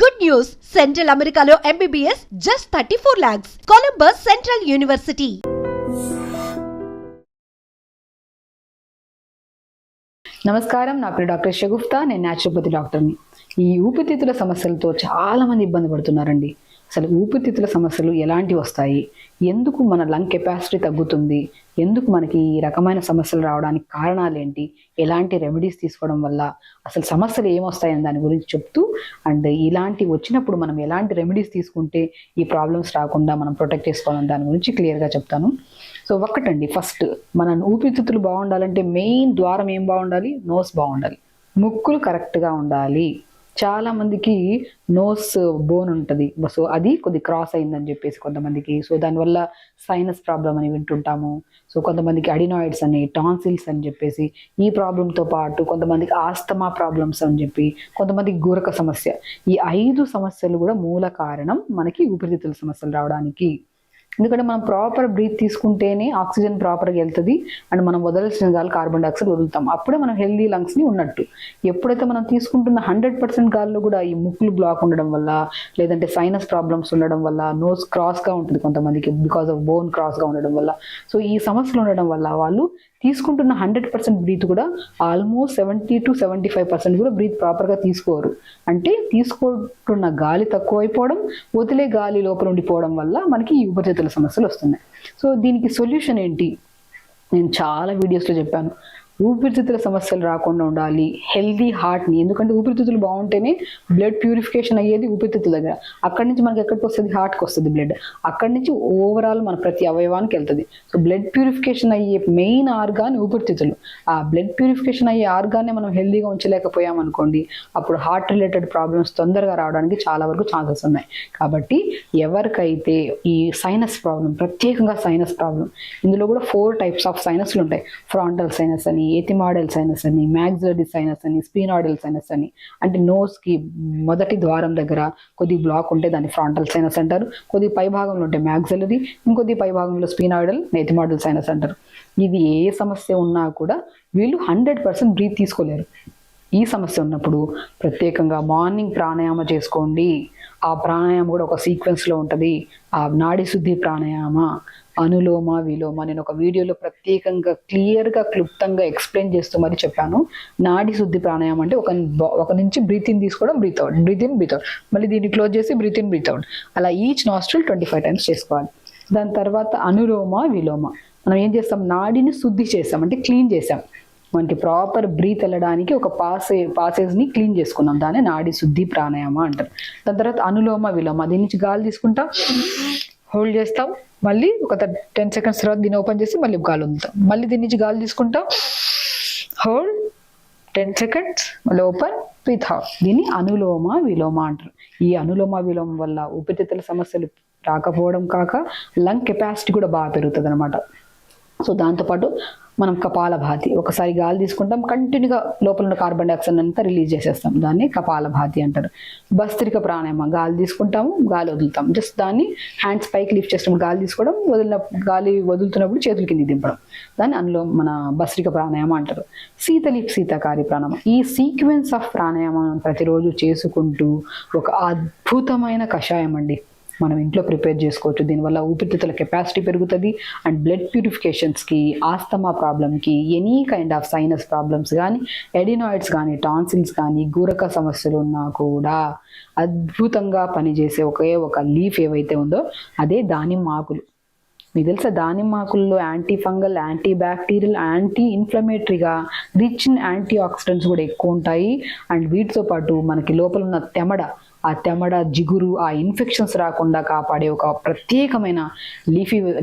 Good news! Central Americano MBBS just 34 lakhs. Columbus Central University. నమస్కారం, నా పేరు doctor Shagufta. నేను న్యాచురోపతి డాక్టర్ని. ఈ ఊపిరితిత్తుల సమస్యలతో చాలా మంది ఇబ్బంది పడుతున్నారండి. అసలు ఊపిరితిత్తుల సమస్యలు ఎలాంటివి వస్తాయి, ఎందుకు మన లంగ్ కెపాసిటీ తగ్గుతుంది, ఎందుకు మనకి ఈ రకమైన సమస్యలు రావడానికి కారణాలు ఏంటి, ఎలాంటి రెమెడీస్ తీసుకోవడం వల్ల అసలు సమస్యలు ఏమొస్తాయని దాని గురించి చెప్తూ, అండ్ ఇలాంటివి వచ్చినప్పుడు మనం ఎలాంటి రెమెడీస్ తీసుకుంటే ఈ ప్రాబ్లమ్స్ రాకుండా మనం ప్రొటెక్ట్ చేసుకోవాలని దాని గురించి క్లియర్గా చెప్తాను. సో ఒకటండి, ఫస్ట్ మన ఊపిరితిత్తులు బాగుండాలంటే మెయిన్ ద్వారం ఏం బాగుండాలి? నోస్ బాగుండాలి, ముక్కులు కరెక్ట్గా ఉండాలి. చాలా మందికి నోస్ బోన్ ఉంటుంది, సో అది కొద్ది క్రాస్ అయిందని చెప్పేసి కొంతమందికి, సో దానివల్ల సైనస్ ప్రాబ్లం అని వింటుంటాము. సో కొంతమందికి అడినాయిడ్స్ అని, టాన్సిల్స్ అని చెప్పేసి ఈ ప్రాబ్లంతో పాటు కొంతమందికి ఆస్తమా ప్రాబ్లమ్స్ అని చెప్పి, కొంతమందికి గూరక సమస్య. ఈ 5 సమస్యలు కూడా మూల కారణం మనకి ఊపిరితిత్తుల సమస్యలు రావడానికి. ఎందుకంటే మనం ప్రాపర్ బ్రీత్ తీసుకుంటేనే ఆక్సిజన్ ప్రాపర్గా వెళ్తుంది, అండ్ మనం వదలాల్సిన గాలి కార్బన్ డైఆక్సైడ్ వదులుతాం, అప్పుడే మనం హెల్దీ లంగ్స్ని ఉన్నట్టు. ఎప్పుడైతే మనం తీసుకుంటున్న 100% గాల్లో కూడా ఈ ముక్కులు బ్లాక్ ఉండడం వల్ల, లేదంటే సైనస్ ప్రాబ్లమ్స్ ఉండడం వల్ల, నోస్ క్రాస్గా ఉంటుంది కొంతమందికి బికాస్ ఆఫ్ బోన్ క్రాస్గా ఉండడం వల్ల, సో ఈ సమస్యలు ఉండడం వల్ల వాళ్ళు తీసుకుంటున్న 100% బ్రీత్ కూడా ఆల్మోస్ట్ 70 to 75% కూడా బ్రీత్ ప్రాపర్గా తీసుకోరు. అంటే తీసుకుంటున్న గాలి తక్కువ అయిపోవడం, వదిలే గాలి లోపల ఉండిపోవడం వల్ల మనకి ఈ ఊపిరితిత్తుల సమస్యలు వస్తున్నాయి. సో దీనికి సొల్యూషన్ ఏంటి? నేను చాలా వీడియోస్లో చెప్పాను. ఊపిరితిత్తుల సమస్యలు రాకుండా ఉండాలి, హెల్దీ హార్ట్ని. ఎందుకంటే ఊపిరితిత్తులు బాగుంటేనే బ్లడ్ ప్యూరిఫికేషన్ అయ్యేది ఊపిరితిత్తుల దగ్గర. అక్కడి నుంచి మనకి ఎక్కడికి వస్తుంది? హార్ట్కి వస్తుంది బ్లడ్. అక్కడి నుంచి ఓవరాల్ మన ప్రతి అవయవానికి వెళ్తుంది. సో బ్లడ్ ప్యూరిఫికేషన్ అయ్యే మెయిన్ ఆర్గాన్ ఊపిరితిత్తులు. ఆ బ్లడ్ ప్యూరిఫికేషన్ అయ్యే ఆర్గాన్ని మనం హెల్దీగా ఉంచలేకపోయామనుకోండి, అప్పుడు హార్ట్ రిలేటెడ్ ప్రాబ్లమ్స్ తొందరగా రావడానికి చాలా వరకు ఛాన్సెస్ ఉన్నాయి. కాబట్టి ఎవరికైతే ఈ సైనస్ ప్రాబ్లం, ప్రత్యేకంగా సైనస్ ప్రాబ్లం, ఇందులో కూడా 4 types ఆఫ్ సైనస్లు ఉంటాయి. ఫ్రాంటల్ సైనస్ అని, ఎథిమాయిడల్ సైనస్ అని, మ్యాక్సిలరీ సైనస్ అని, స్పినాయిడల్ సైనస్ అని. అంటే నోస్కి మొదటి ద్వారం దగ్గర కొద్ది బ్లాక్ ఉంటే దాన్ని ఫ్రాంటల్ సైనస్ అంటారు, కొద్ది పై భాగంలో ఉంటే మ్యాక్సిలరీ, ఇంకొద్ది పై భాగంలో స్పినాయిడల్, ఎథిమాయిడల్ సైనస్ అంటారు. ఇది ఏ సమస్య ఉన్నా కూడా వీళ్ళు 100% బ్రీత్ తీసుకోలేరు. ఈ సమస్య ఉన్నప్పుడు ప్రత్యేకంగా మార్నింగ్ ప్రాణాయామ చేసుకోండి. ఆ ప్రాణాయామం కూడా ఒక సీక్వెన్స్లో ఉంటుంది. ఆ నాడి శుద్ధి ప్రాణాయామ, అనులోమ విలోమ, నేను ఒక వీడియోలో ప్రత్యేకంగా క్లియర్గా క్లుప్తంగా ఎక్స్ప్లెయిన్ చేస్తూ మరి చెప్పాను. నాడి శుద్ధి ప్రాణాయామం అంటే ఒక నుంచి బ్రీత్ ఇన్ తీసుకోవడం, breath out, breath in breath out, మళ్ళీ దీన్ని క్లోజ్ చేసి బ్రీత్ ఇన్ బ్రీత్ అవుట్, అలా ఈచ్ నాస్ట్రిల్ 25 times చేసుకోవాలి. దాని తర్వాత అనులోమ విలోమ, మనం ఏం చేస్తాం? నాడిని శుద్ధి చేస్తాం, అంటే క్లీన్ చేసాం. మనకి ప్రాపర్ బ్రీత్ వెళ్ళడానికి ఒక పాసేజ్ని క్లీన్ చేసుకున్నాం, దాన్ని నాడి శుద్ధి ప్రాణాయామ అంటారు. దాని తర్వాత అనులోమ విలోమ, దీని నుంచి గాలి తీసుకుంటాం, హోల్డ్ చేస్తాం, మళ్ళీ ఒక 10 seconds తర్వాత దీన్ని ఓపెన్ చేసి మళ్ళీ గాలి వదులుతాం, మళ్ళీ దీని నుంచి గాలి తీసుకుంటాం, హోల్డ్ 10 seconds, మళ్ళీ ఓపెన్, బ్రీత్ అవుట్. దీన్ని అనులోమ విలోమ అంటారు. ఈ అనులోమ విలోమం వల్ల ఊపిరితిత్తుల సమస్యలు రాకపోవడం కాక లంగ్ కెపాసిటీ కూడా బాగా పెరుగుతుంది అనమాట. సో దాంతోపాటు మనం కపాలభాతి, ఒకసారి గాలి తీసుకుంటాం, కంటిన్యూగా లోపల ఉన్న కార్బన్ డైఆక్సైడ్ అంతా రిలీజ్ చేసేస్తాం, దాన్ని కపాలభాతి అంటారు. భస్త్రిక ప్రాణాయామ, గాలి తీసుకుంటాము, గాలి వదులుతాం, జస్ట్ దాన్ని హ్యాండ్స్ పైకి లిఫ్ట్ చేస్తాం, గాలి తీసుకోవడం, గాలి వదులుతున్నప్పుడు చేతుల కింద దింపడం, దాన్ని మన భస్త్రిక ప్రాణాయామ అంటారు. శీతకారి ప్రాణాయామం. ఈ సీక్వెన్స్ ఆఫ్ ప్రాణాయామం ప్రతిరోజు చేసుకుంటూ ఒక అద్భుతమైన కషాయం అండి మనం ఇంట్లో ప్రిపేర్ చేసుకోవచ్చు. దీనివల్ల ఊపిరితిత్తుల కెపాసిటీ పెరుగుతుంది, అండ్ బ్లడ్ ప్యూరిఫికేషన్స్కి, ఆస్తమా ప్రాబ్లంకి, any kind of sinus problems కానీ, ఎడినాయిడ్స్ కానీ, టాన్సిల్స్ కానీ, గూరక సమస్యలు ఉన్నా కూడా అద్భుతంగా పనిచేసే ఒకే ఒక లీఫ్ ఏవైతే ఉందో అదే దానిమ్మ ఆకులు. మీకు తెలుసా, దానిమ్మ ఆకుల్లో antifungal, antibacterial, anti ఇన్ఫ్లమేటరీగా రిచ్ ఇన్ యాంటీ ఆక్సిడెంట్స్ కూడా ఎక్కువ ఉంటాయి. అండ్ వీటితో పాటు మనకి లోపల ఉన్న ఆ తెమడ, జిగురు, ఆ ఇన్ఫెక్షన్స్ రాకుండా కాపాడే ఒక ప్రత్యేకమైన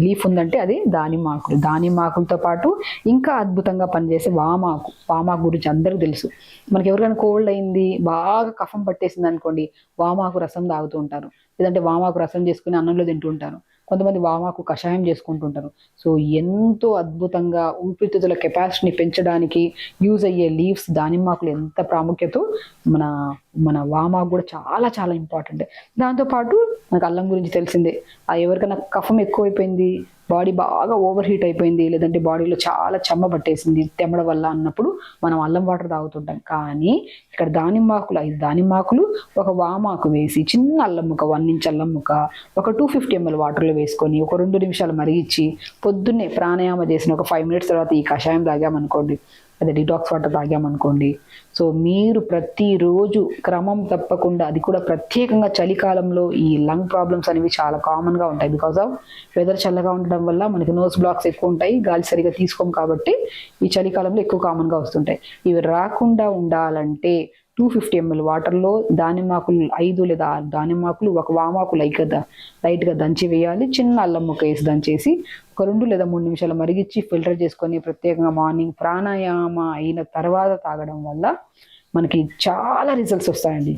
లీఫ్ ఉందంటే అది దానిమ్మ ఆకులు. దానిమ్మ ఆకులతో పాటు ఇంకా అద్భుతంగా పనిచేసే వామాకు గురించి అందరికీ తెలుసు. మనకి ఎవరికైనా కోల్డ్ అయింది, బాగా కఫం పట్టేసింది అనుకోండి, వామాకు రసం తాగుతూ ఉంటారు, లేదంటే వామాకు రసం చేసుకుని అన్నంలో తింటూ ఉంటారు. కొంతమంది వామాకు కషాయం చేసుకుంటుంటారు. సో ఎంతో అద్భుతంగా ఊపిరితిత్తుల కెపాసిటీని పెంచడానికి యూజ్ అయ్యే లీవ్స్, దానిమ్మాకులు ఎంత ప్రాముఖ్యత, మన వామాకు కూడా చాలా చాలా ఇంపార్టెంట్. దాంతోపాటు మనకు అల్లం గురించి తెలిసిందే. ఎవరికైనా కఫం ఎక్కువైపోయింది, బాడీ బాగా ఓవర్ హీట్ అయిపోయింది, లేదంటే బాడీలో చాలా చెమ్మ పట్టేసింది తెమ్మడం వల్ల అన్నప్పుడు మనం అల్లం వాటర్ తాగుతుంటాం. కానీ ఇక్కడ దానిమ్మాకులు 5 దానిమ్మాకులు, ఒక వామాకు వేసి చిన్న అల్లం ముక్క 1 ఇంచ్ అల్లం ముక్క ఒక 250 ml వాటర్లో వేసుకొని ఒక 2 నిమిషాలు మరిగించి పొద్దున్నే ప్రాణాయామ చేసిన ఒక 5 minutes తర్వాత ఈ కషాయం తాగామనుకోండి, అదే డిటాక్స్ వాటర్ తాగామనుకోండి, సో మీరు ప్రతిరోజు క్రమం తప్పకుండా, అది కూడా ప్రత్యేకంగా చలికాలంలో ఈ లంగ్ ప్రాబ్లమ్స్ అనేవి చాలా కామన్గా ఉంటాయి. బికాస్ ఆఫ్ వెదర్ చల్లగా ఉండడం వల్ల మనకి నోస్ బ్లాక్స్ ఎక్కువ ఉంటాయి, గాలి సరిగా తీసుకోం కాబట్టి ఈ చలికాలంలో ఎక్కువ కామన్గా వస్తుంటాయి. ఇవి రాకుండా ఉండాలంటే 250 ml వాటర్లో దానిమ్మాకులు 5 లేదా 6 దానిమ్మాకులు, ఒక వామాకు లైట్గా దంచి వేయాలి, చిన్న అల్లం ముక్క వేసి దంచేసి ఒక 2 లేదా 3 నిమిషాలు మరిగించి ఫిల్టర్ చేసుకొని ప్రత్యేకంగా మార్నింగ్ ప్రాణాయామ అయిన తర్వాత తాగడం వల్ల మనకి చాలా రిజల్ట్స్ వస్తాయండి.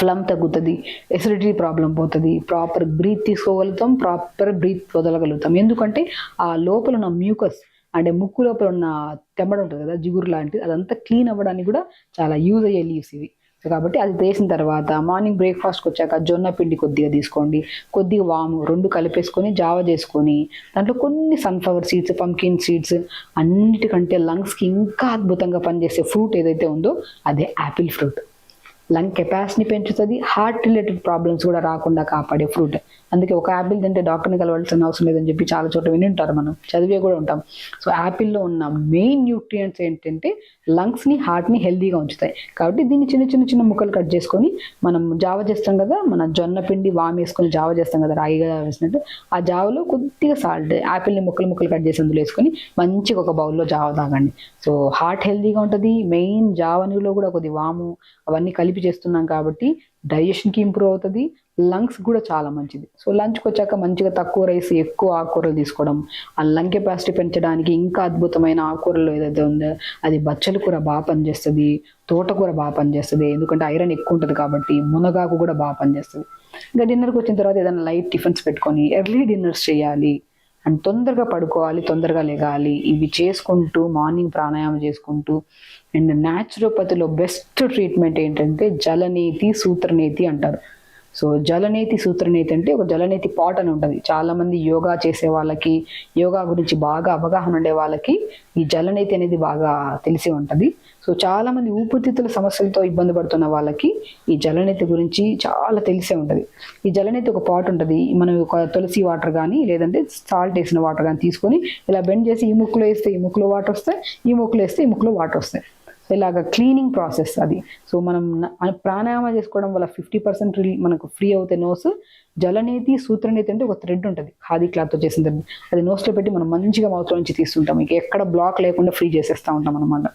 ఫ్లమ్ తగ్గుతుంది, ఎసిడిటీ ప్రాబ్లం పోతుంది, ప్రాపర్ బ్రీత్ తీసుకోగలుగుతాం, ప్రాపర్ బ్రీత్ వదలగలుగుతాం. ఎందుకంటే ఆ లోపల ఉన్న మ్యూకస్ అంటే ముక్కు లోపల ఉన్న తెమ్మడ ఉంటుంది కదా, జిగురు లాంటిది, అదంతా క్లీన్ అవ్వడానికి కూడా చాలా యూజ్ అయ్యే లీవ్స్ ఇవి. కాబట్టి అది వేసిన తర్వాత మార్నింగ్ బ్రేక్ఫాస్ట్కి వచ్చాక జొన్న పిండి కొద్దిగా తీసుకోండి, కొద్దిగా వాము 2 కలిపేసుకొని జావ చేసుకొని దాంట్లో కొన్ని సన్ఫ్లవర్ సీడ్స్, పంకిన్ సీడ్స్, అన్నిటికంటే లంగ్స్కి ఇంకా అద్భుతంగా పనిచేసే ఫ్రూట్ ఏదైతే ఉందో అదే యాపిల్ ఫ్రూట్. లంగ్ కెపాసిటీని పెంచుతుంది, హార్ట్ రిలేటెడ్ ప్రాబ్లమ్స్ కూడా రాకుండా కాపాడే ఫ్రూట్. అందుకే ఒక యాపిల్ తింటే డాక్టర్ని కలవాల్సిన అవసరం లేదని చెప్పి చాలా చోట్ల విని ఉంటారు, మనం చదివే కూడా ఉంటాం. సో యాపిల్లో ఉన్న మెయిన్ న్యూట్రియంట్స్ ఏంటంటే లంగ్స్ని, హార్ట్ని హెల్దీగా ఉంచుతాయి. కాబట్టి దీన్ని చిన్న ముక్కలు కట్ చేసుకొని మనం జావ చేస్తాం కదా, మన జొన్న పిండి వామ్ వేసుకొని జావ చేస్తాం కదా, రాయిగా వేసినట్టు, ఆ జావలో కొద్దిగా సాల్ట్, యాపిల్ని ముక్కలు కట్ చేసి అందులో వేసుకొని మంచిగా ఒక బౌల్లో జావ తాగండి. సో హార్ట్ హెల్దీగా ఉంటుంది. మెయిన్ జావనిలో కూడా కొద్ది వాము అవన్నీ కలిపి చేస్తున్నాం కాబట్టి డైజెషన్కి ఇంప్రూవ్ అవుతుంది, లంగ్స్ కూడా చాలా మంచిది. సో లంచ్కి వచ్చాక మంచిగా తక్కువ రైస్, ఎక్కువ ఆకుకూరలు తీసుకోవడం, ఆ లంగ్ కెపాసిటీ పెంచడానికి ఇంకా అద్భుతమైన ఆకుకూరలు ఏదైతే ఉందో అది బచ్చల కూర బాగా పనిచేస్తుంది, తోటకూర బాగా పనిచేస్తుంది, ఎందుకంటే ఐరన్ ఎక్కువ ఉంటుంది కాబట్టి, మునగాకు కూడా బాగా పనిచేస్తుంది. ఇంకా డిన్నర్కి వచ్చిన తర్వాత ఏదైనా లైట్ టిఫిన్స్ పెట్టుకొని ఎర్లీ డిన్నర్స్ చేయాలి అండ్ తొందరగా పడుకోవాలి, తొందరగా లెగాలి. ఇవి చేసుకుంటూ మార్నింగ్ ప్రాణాయామం చేసుకుంటూ అండ్ న్యాచురోపతిలో బెస్ట్ ట్రీట్మెంట్ ఏంటంటే జలనేతి, సూత్రనేతి అంటారు. సో జలనేతి, సూత్రనేతి అంటే ఒక జలనేతి పాట్ అని ఉంటుంది. చాలామంది యోగా చేసే వాళ్ళకి, యోగా గురించి బాగా అవగాహన ఉండే వాళ్ళకి ఈ జలనేతి అనేది బాగా తెలిసి ఉంటుంది. సో చాలామంది ఊపిరితిత్తుల సమస్యలతో ఇబ్బంది పడుతున్న వాళ్ళకి ఈ జలనేతి గురించి చాలా తెలిసే ఉంటుంది. ఈ జలనేతి ఒక పాట్ ఉంటుంది, మనం ఒక తులసి వాటర్ కానీ లేదంటే సాల్ట్ వేసిన వాటర్ కానీ తీసుకొని ఇలా బెండ్ చేసి ఈ ముక్కులో వేస్తే ఈ ముక్కులో వాటర్ వస్తాయి, ఈ ముక్కులో వేస్తే ఈ ముక్కులో వాటర్ వస్తాయి. ఇలాగ క్లీనింగ్ ప్రాసెస్ అది. సో మనం ప్రాణాయామం చేసుకోవడం వల్ల 50% మనకు ఫ్రీ అవుతాయి నోస్. జలనేతి, సూత్రనేతి అంటే ఒక థ్రెడ్ ఉంటుంది, ఖాదీ క్లాత్తో చేసిన థ్రెడ్, అది నోస్లో పెట్టి మనం మంచిగా మౌత్లో నుంచి తీస్తుంటాం, ఇక ఎక్కడ బ్లాక్ లేకుండా ఫ్రీ చేసేస్తూ ఉంటాం అనమాట.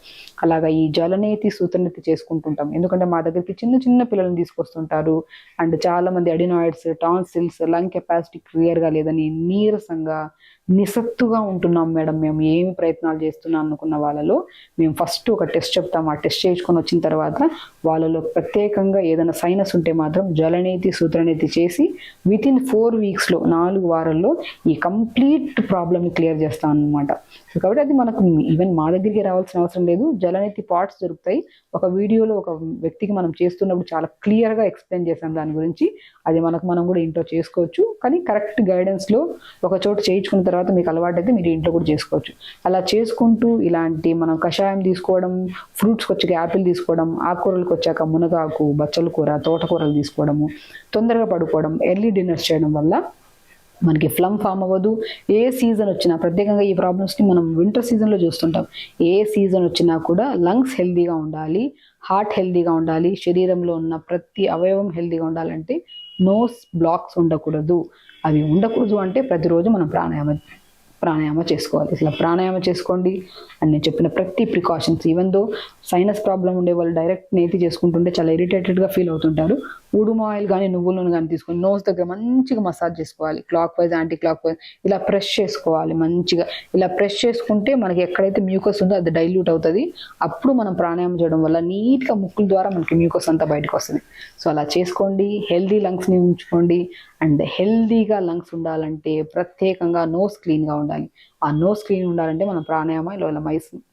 అలాగా ఈ జలనేతి, సూత్రనేతి చేసుకుంటుంటాం. ఎందుకంటే మా దగ్గరికి చిన్న పిల్లల్ని తీసుకొస్తుంటారు అండ్ చాలా మంది అడినాయిడ్స్, టాన్సిల్స్, లంగ్ కెపాసిటీ క్లియర్గా లేదని నీరసంగా నిస్సత్తుగా ఉంటున్నాం మేడం, మేము ఏమి ప్రయత్నాలు చేస్తున్నాం అనుకున్న వాళ్ళలో మేము ఫస్ట్ ఒక టెస్ట్ చెప్తాం. ఆ టెస్ట్ చేయించుకొని వచ్చిన తర్వాత వాళ్ళలో ప్రత్యేకంగా ఏదైనా సైనస్ ఉంటే మాత్రం జలనేతి, సూత్రనేతి చేసి వితిన్ 4 వీక్స్లో 4 వారాల్లో ఈ కంప్లీట్ ప్రాబ్లమ్ని క్లియర్ చేస్తాం అనమాట. కాబట్టి అది మనకు ఈవెన్ మా దగ్గరికి రావాల్సిన అవసరం లేదు. జలనేతి పార్ట్స్ దొరుకుతాయి. ఒక వీడియోలో ఒక వ్యక్తికి మనం చేస్తున్నప్పుడు చాలా క్లియర్గా ఎక్స్ప్లెయిన్ చేసాం దాని గురించి. అది మనం కూడా ఇంట్లో చేసుకోవచ్చు, కానీ కరెక్ట్ గైడెన్స్లో ఒక చోట చేయించుకున్న తర్వాత మీకు అలవాటు అయితే మీరు ఇంట్లో కూడా చేసుకోవచ్చు. అలా చేసుకుంటూ ఇలాంటి మనం కషాయం తీసుకోవడం, ఫ్రూట్స్కి వచ్చాక యాపిల్ తీసుకోవడం, ఆకుకూరలకు వచ్చాక మునగాకు, బచ్చల కూర, తోటకూరలు తీసుకోవడము, తొందరగా పడుకోవడం, ఎర్లీ డిన్నర్స్ చేయడం వల్ల మనకి ఫ్లమ్ ఫామ్ అవ్వదు. ఏ సీజన్ వచ్చినా, ప్రత్యేకంగా ఈ ప్రాబ్లమ్స్ని మనం వింటర్ సీజన్లో చూస్తుంటాం, ఏ సీజన్ వచ్చినా కూడా లంగ్స్ హెల్దీగా ఉండాలి, హార్ట్ హెల్దీగా ఉండాలి, శరీరంలో ఉన్న ప్రతి అవయవం హెల్దీగా ఉండాలంటే నోస్ బ్లాక్స్ ఉండకూడదు. అవి ఉండకూడదు అంటే ప్రతిరోజు మనం ప్రాణాయామ చేసుకోవాలి. ఇట్లా ప్రాణాయామ చేసుకోండి అని నేను చెప్పిన ప్రతి precautions. Even though sinus problem ఉండే వాళ్ళు డైరెక్ట్ నేతి చేసుకుంటుంటే చాలా ఇరిటేటెడ్గా ఫీల్ అవుతుంటారు. ఉడుమ ఆయిల్ కానీ నువ్వుల నూనె కానీ తీసుకొని నోస్ దగ్గర మంచిగా మసాజ్ చేసుకోవాలి, clock wise, anti clock wise ఇలా ప్రెస్ చేసుకోవాలి. మంచిగా ఇలా ప్రెస్ చేసుకుంటే మనకి ఎక్కడైతే మ్యూకస్ ఉందో అది డైల్యూట్ అవుతుంది. అప్పుడు మనం ప్రాణాయామం చేయడం వల్ల నీట్గా ముక్కుల ద్వారా మనకి మ్యూకస్ అంతా బయటకు వస్తుంది. సో అలా చేసుకోండి, హెల్దీ లంగ్స్ని ఉంచుకోండి. అండ్ హెల్దీగా లంగ్స్ ఉండాలంటే ప్రత్యేకంగా నోస్ క్లీన్గా ఉండాలి. ఆ నోస్ క్లీన్ ఉండాలంటే మనం ప్రాణాయామం ఇలా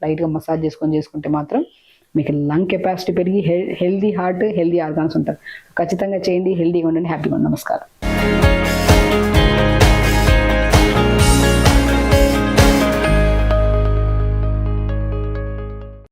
లైట్గా మసాజ్ చేసుకుంటే మాత్రం మీకు లంగ్ కెపాసిటీ పెరిగి హెల్దీ హార్ట్, హెల్దీ ఆర్గాన్స్ ఉంటారు. ఖచ్చితంగా చేయండి, హెల్దీగా ఉండండి, హ్యాపీగా ఉండండి. నమస్కారం.